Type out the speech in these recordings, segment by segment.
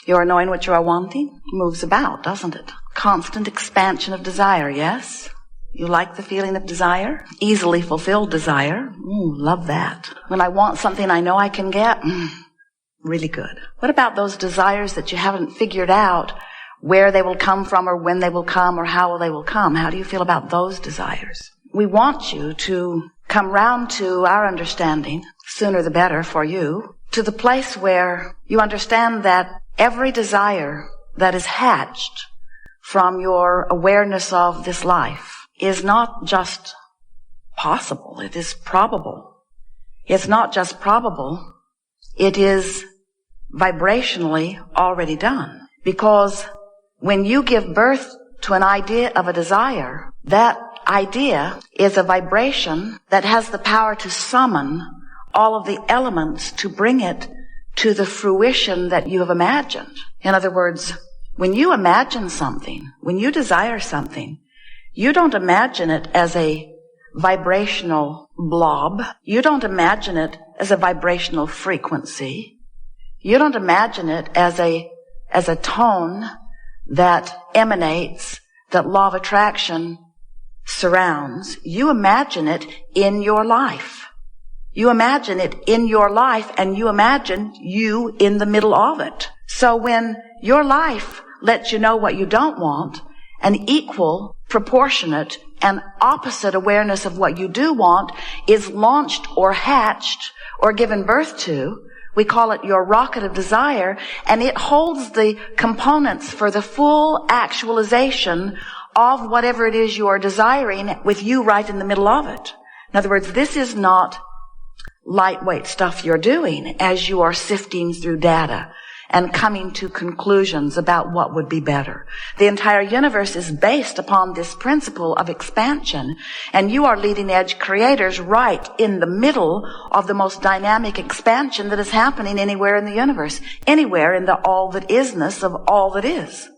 You are knowing what you are wanting moves about, doesn't it? Constant expansion of desire, yes? You like the feeling of desire? Easily fulfilled desire. Love that. When I want something I know I can get, really good. What about those desires that you haven't figured out where they will come from or when they will come or how they will come? How do you feel about those desires? We want you to come round to our understanding, sooner the better for you, to the place where you understand that every desire that is hatched from your awareness of this life is not just possible, it is probable. It's not just probable, it is vibrationally already done. Because when you give birth to an idea of a desire, that idea is a vibration that has the power to summon all of the elements to bring it to the fruition that you have imagined. In other words, when you imagine something, when you desire something, you don't imagine it as a vibrational blob. You don't imagine it as a vibrational frequency. You don't imagine it as a tone that emanates, that law of attraction surrounds. You imagine it in your life. You imagine it in your life, and you imagine you in the middle of it. So when your life lets you know what you don't want, an equal, proportionate, and opposite awareness of what you do want is launched or hatched or given birth to. We call it your rocket of desire, and it holds the components for the full actualization of whatever it is you are desiring with you right in the middle of it. In other words, this is not lightweight stuff you're doing as you are sifting through data and coming to conclusions about what would be better. The entire universe is based upon this principle of expansion, and you are leading edge creators right in the middle of the most dynamic expansion that is happening anywhere in the universe, anywhere in the all that isness of all that is.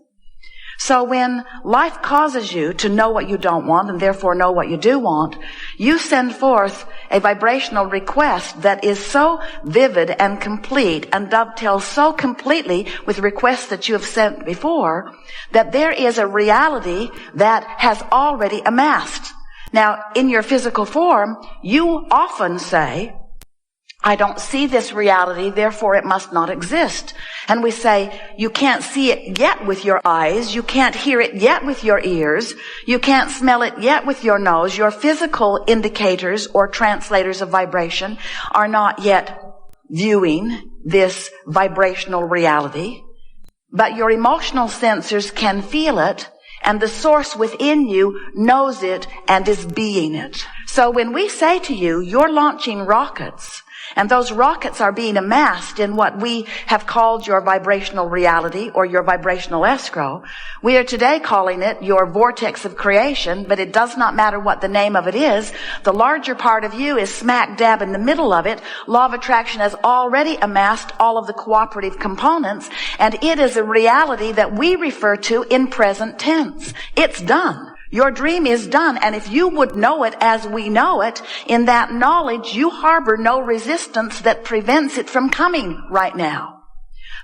So when life causes you to know what you don't want and therefore know what you do want, you send forth a vibrational request that is so vivid and complete and dovetails so completely with requests that you have sent before that there is a reality that has already amassed. Now, in your physical form, you often say, I don't see this reality, therefore it must not exist. And we say, you can't see it yet with your eyes, you can't hear it yet with your ears, you can't smell it yet with your nose. Your physical indicators or translators of vibration are not yet viewing this vibrational reality. But your emotional sensors can feel it, and the source within you knows it and is being it. So when we say to you, you're launching rockets, and those rockets are being amassed in what we have called your vibrational reality or your vibrational escrow. We are today calling it your vortex of creation, but it does not matter what the name of it is. The larger part of you is smack dab in the middle of it. Law of attraction has already amassed all of the cooperative components, and it is a reality that we refer to in present tense. It's done. Your dream is done, and if you would know it as we know it, in that knowledge you harbor no resistance that prevents it from coming right now.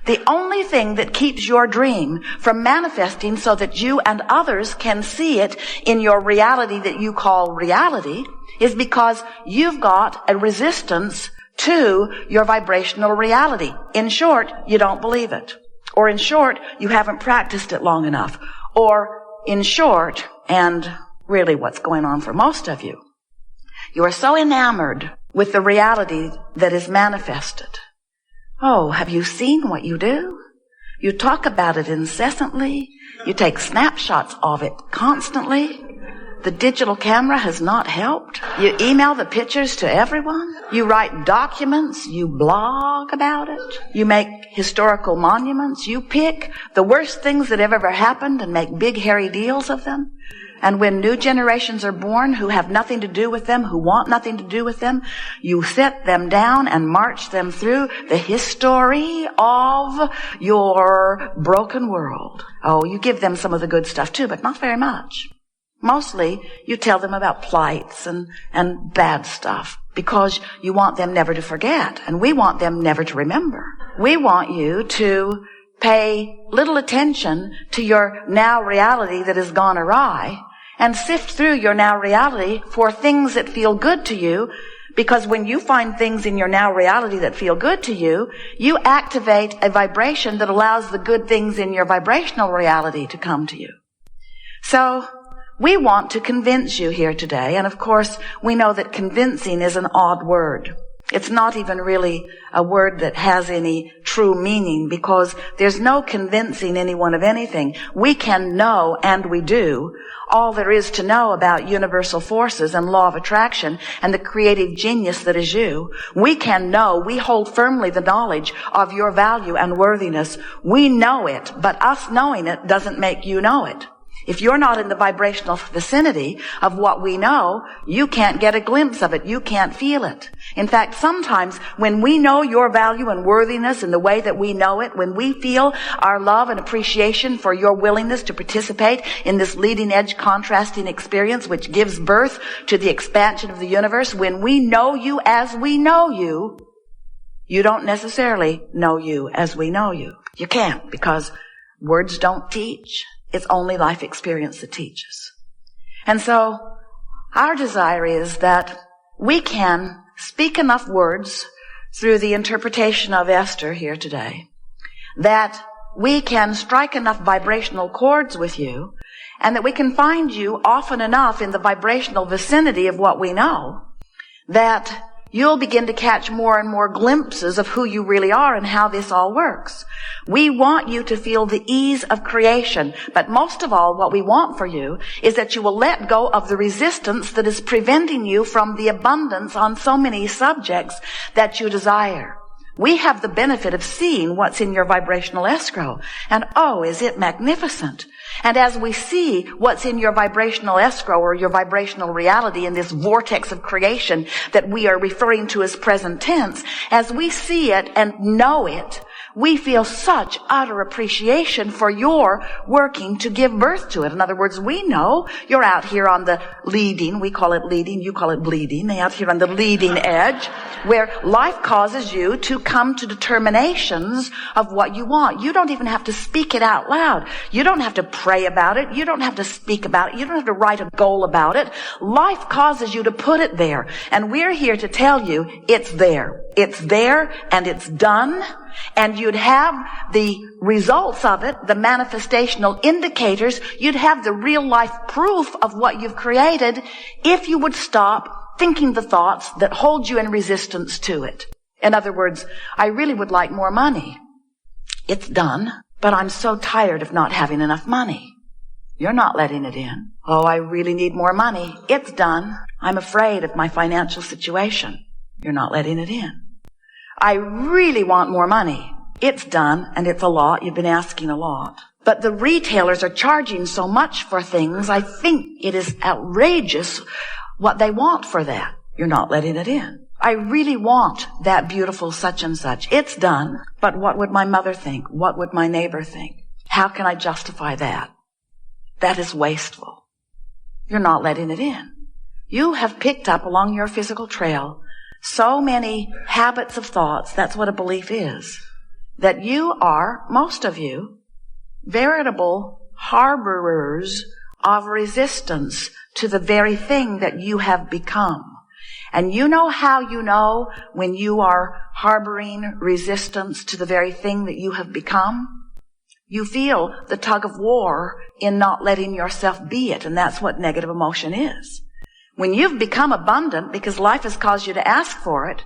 The only thing that keeps your dream from manifesting so that you and others can see it in your reality that you call reality is because you've got a resistance to your vibrational reality. In short, you don't believe it. Or in short, you haven't practiced it long enough. Or in short, and really what's going on for most of you, you are so enamored with the reality that is manifested. Oh, have you seen what you do? You talk about it incessantly. You take snapshots of it constantly. The digital camera has not helped. You email the pictures to everyone. You write documents. You blog about it. You make historical monuments. You pick the worst things that have ever happened and make big hairy deals of them. And when new generations are born who have nothing to do with them, who want nothing to do with them, you sit them down and march them through the history of your broken world. Oh, you give them some of the good stuff too, but not very much. Mostly, you tell them about plights and bad stuff because you want them never to forget, and we want them never to remember. We want you to pay little attention to your now reality that has gone awry and sift through your now reality for things that feel good to you, because when you find things in your now reality that feel good to you, you activate a vibration that allows the good things in your vibrational reality to come to you. So we want to convince you here today, and of course we know that convincing is an odd word. It's not even really a word that has any true meaning, because there's no convincing anyone of anything. We can know, and we do, all there is to know about universal forces and law of attraction and the creative genius that is you. We can know, we hold firmly the knowledge of your value and worthiness. We know it, but us knowing it doesn't make you know it. If you're not in the vibrational vicinity of what we know, you can't get a glimpse of it. You can't feel it. In fact, sometimes when we know your value and worthiness in the way that we know it, when we feel our love and appreciation for your willingness to participate in this leading edge contrasting experience which gives birth to the expansion of the universe, when we know you as we know you, you don't necessarily know you as we know you. You can't, because words don't teach. It's only life experience that teaches. And so our desire is that we can speak enough words through the interpretation of Esther here today, that we can strike enough vibrational chords with you, and that we can find you often enough in the vibrational vicinity of what we know, that you'll begin to catch more and more glimpses of who you really are and how this all works. We want you to feel the ease of creation, but most of all, what we want for you is that you will let go of the resistance that is preventing you from the abundance on so many subjects that you desire. We have the benefit of seeing what's in your vibrational escrow, and oh, is it magnificent. And as we see what's in your vibrational escrow or your vibrational reality in this vortex of creation that we are referring to as present tense, as we see it and know it, we feel such utter appreciation for your working to give birth to it. In other words, we know you're out here on the leading, we call it leading, you call it bleeding, out here on the leading edge, where life causes you to come to determinations of what you want. You don't even have to speak it out loud. You don't have to pray about it. You don't have to speak about it. You don't have to write a goal about it. Life causes you to put it there. And we're here to tell you it's there. It's there and it's done. And you'd have the results of it, the manifestational indicators. You'd have the real life proof of what you've created if you would stop thinking the thoughts that hold you in resistance to it. In other words, I really would like more money. It's done, but I'm so tired of not having enough money. You're not letting it in. Oh, I really need more money. It's done. I'm afraid of my financial situation. You're not letting it in. I really want more money. It's done, and it's a lot. You've been asking a lot. But the retailers are charging so much for things, I think it is outrageous what they want for that. You're not letting it in. I really want that beautiful such and such. It's done, but what would my mother think? What would my neighbor think? How can I justify that? That is wasteful. You're not letting it in. You have picked up along your physical trail so many habits of thoughts, that's what a belief is, that you are, most of you, veritable harborers of resistance to the very thing that you have become. And you know how you know when you are harboring resistance to the very thing that you have become? You feel the tug of war in not letting yourself be it, and that's what negative emotion is. When you've become abundant because life has caused you to ask for it,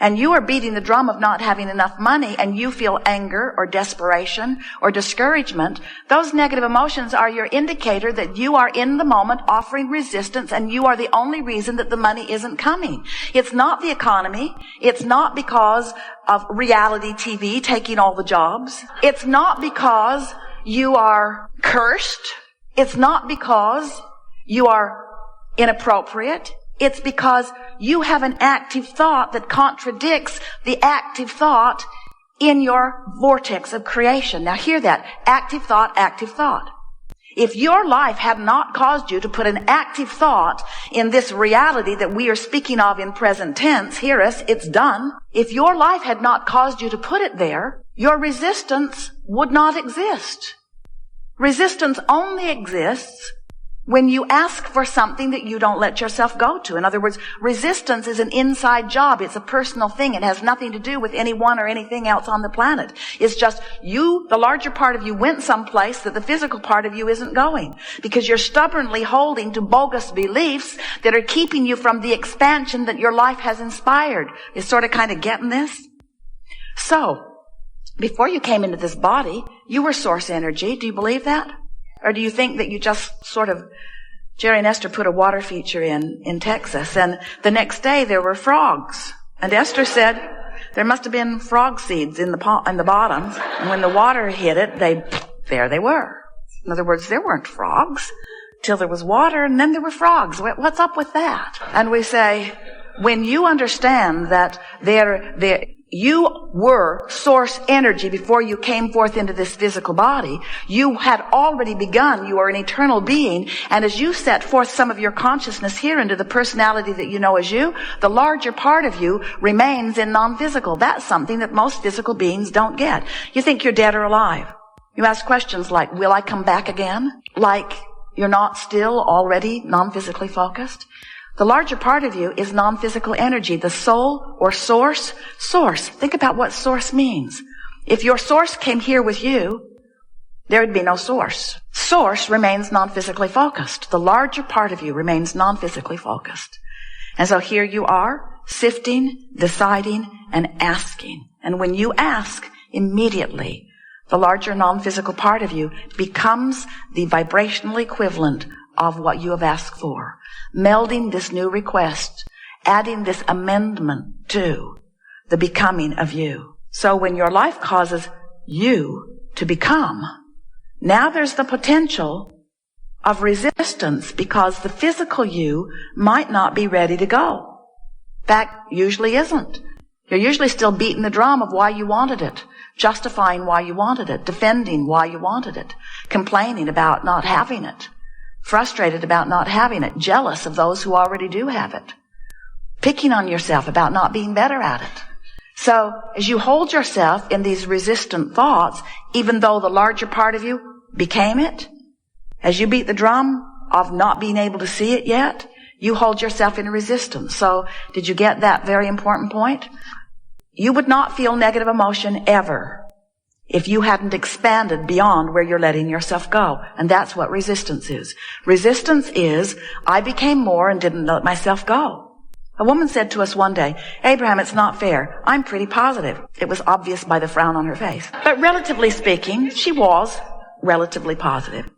and you are beating the drum of not having enough money, and you feel anger or desperation or discouragement, those negative emotions are your indicator that you are in the moment offering resistance, and you are the only reason that the money isn't coming. It's not the economy. It's not because of reality TV taking all the jobs. It's not because you are cursed. It's not because you are inappropriate. It's because you have an active thought that contradicts the active thought in your vortex of creation. Now hear that. Active thought, active thought. If your life had not caused you to put an active thought in this reality that we are speaking of in present tense, hear us, it's done. If your life had not caused you to put it there, your resistance would not exist. Resistance only exists when you ask for something that you don't let yourself go to. In other words, resistance is an inside job. It's a personal thing. It has nothing to do with anyone or anything else on the planet. It's just you, the larger part of you, went someplace that the physical part of you isn't going, because you're stubbornly holding to bogus beliefs that are keeping you from the expansion that your life has inspired. Is sort of kind of getting this? So, before you came into this body, you were source energy. Do you believe that? Or do you think that you just sort of, Jerry and Esther put a water feature in Texas, and the next day there were frogs. And Esther said there must have been frog seeds in the bottoms, and when the water hit it, there they were. In other words, there weren't frogs till there was water, and then there were frogs. What's up with that? And we say, when you understand that you were source energy before you came forth into this physical body. You had already begun. You are an eternal being. And as you set forth some of your consciousness here into the personality that you know as you, the larger part of you remains in non-physical. That's something that most physical beings don't get. You think you're dead or alive. You ask questions like, will I come back again? Like you're not still already non-physically focused? The larger part of you is non-physical energy, the soul or source. Source. Think about what source means. If your source came here with you, there would be no source. Source remains non-physically focused. The larger part of you remains non-physically focused. And so here you are, sifting, deciding, and asking. And when you ask, immediately, the larger non-physical part of you becomes the vibrational equivalent of what you have asked for. Melding this new request, adding this amendment to the becoming of you. So when your life causes you to become, now there's the potential of resistance, because the physical you might not be ready to go. In fact, usually isn't. You're usually still beating the drum of why you wanted it, justifying why you wanted it, defending why you wanted it, complaining about not having it, frustrated about not having it, jealous of those who already do have it, picking on yourself about not being better at it. So as you hold yourself in these resistant thoughts, even though the larger part of you became it, as you beat the drum of not being able to see it yet, you hold yourself in resistance. So did you get that very important point? You would not feel negative emotion ever if you hadn't expanded beyond where you're letting yourself go. And that's what resistance is. Resistance is, I became more and didn't let myself go. A woman said to us one day, Abraham, it's not fair. I'm pretty positive. It was obvious by the frown on her face. But relatively speaking, she was relatively positive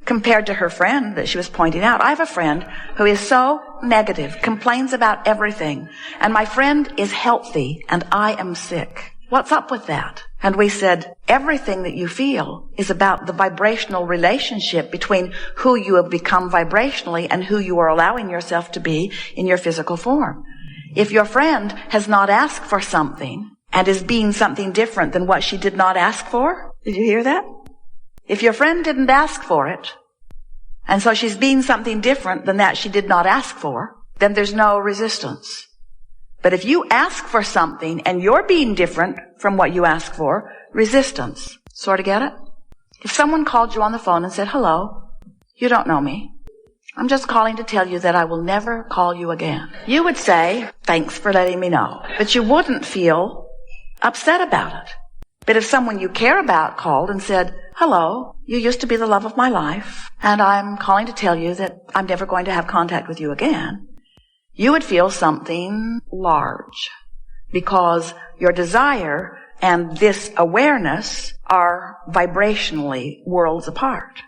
compared to her friend that she was pointing out. I have a friend who is so negative, complains about everything, and my friend is healthy and I am sick. What's up with that? And we said, everything that you feel is about the vibrational relationship between who you have become vibrationally and who you are allowing yourself to be in your physical form. If your friend has not asked for something and is being something different than what she did not ask for, did you hear that? If your friend didn't ask for it, and so she's being something different than that she did not ask for, then there's no resistance. But if you ask for something and you're being different from what you ask for, resistance. Sort of get it? If someone called you on the phone and said, hello, you don't know me. I'm just calling to tell you that I will never call you again. You would say, thanks for letting me know. But you wouldn't feel upset about it. But if someone you care about called and said, hello, you used to be the love of my life, and I'm calling to tell you that I'm never going to have contact with you again, you would feel something large, because your desire and this awareness are vibrationally worlds apart.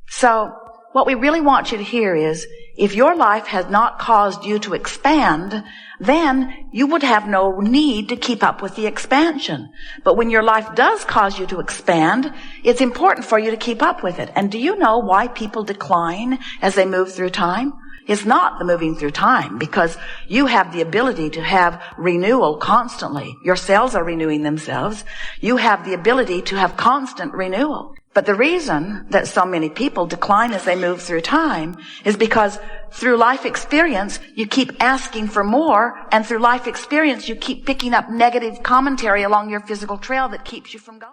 So what we really want you to hear is, if your life has not caused you to expand, then you would have no need to keep up with the expansion. But when your life does cause you to expand, it's important for you to keep up with it. And do you know why people decline as they move through time? is not the moving through time, because you have the ability to have renewal constantly. Your cells are renewing themselves. You have the ability to have constant renewal. But the reason that so many people decline as they move through time is because through life experience, you keep asking for more, and through life experience, you keep picking up negative commentary along your physical trail that keeps you from going.